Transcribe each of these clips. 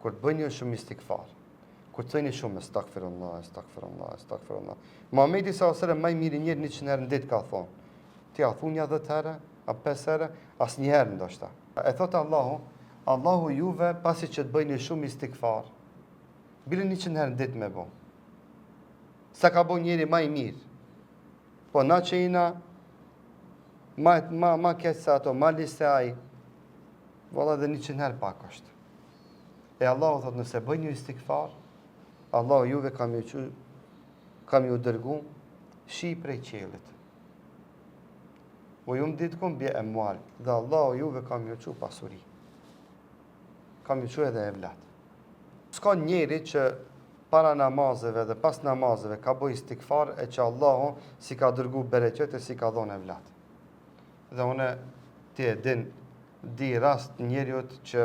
kur të bëjnë shumë istikfar, kur të thëni shumë astaghfirullah, astaghfirullah, astaghfirullah. Muhamedi sallallahu alaihi wasallam më i miri njëri 100 herë në ditë ka thonë. Ti a thunja 10 herë, a 5 herë, asnjëherë ndoshta. E thot Allahu juve pasi që të bëjni shumë istikfar, bile 100 herë në ditë me bo. Sa ka bo njëri më i mirë. Po na që jina ma keq se ato, ma liste ai, valla dhe 100 herë pak është. E Allahu thot nëse bëjni istikfar, Allahu juve kam ju dërgu shi prej qelit. O ju më ditë kom bje e mual, dhe Allahu juve kam ju qu pasuri. Kam ju qu edhe e vlat. S'ka njeri që para namazeve dhe pas namazeve ka bëj istikfar e që Allahu si ka dërgu bereqet e si ka dhone e vlat. Dhe une ti e di rast njeriut që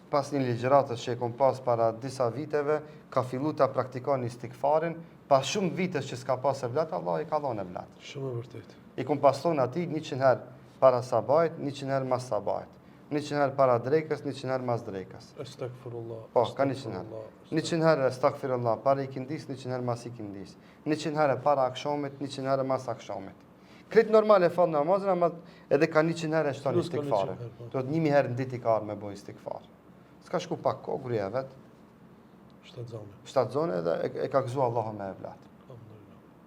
pas një ligjëratës që e kom pas para disa viteve, ka fillu të praktikon istikfarin, pas shumë vitës që s'ka pas e vlat, Allah i ka dhone e vlat. Shumë e vërtet. I kom pas thonë ati 100 herë para sabajt, 100 herë mas sabajt. 100 herë para drekës, 100 herë mas drekës. Astaghfirullah. Po, ka 100 herë. 100 herë astaghfirullah para ikindis, 100 herë mas ikindis. 100 herë para akshomit, 100 herë mas akshomit. Kretë normal e falë namazën, ama edhe ka 100 herë e shtonë istikfare. Do të 1000 herë në ditë i ka arë me bo istikfar. S'ka shku pak ko, gruja vetë. 7 zone. 7 zone edhe e ka gëzu Allahu me e vlatë.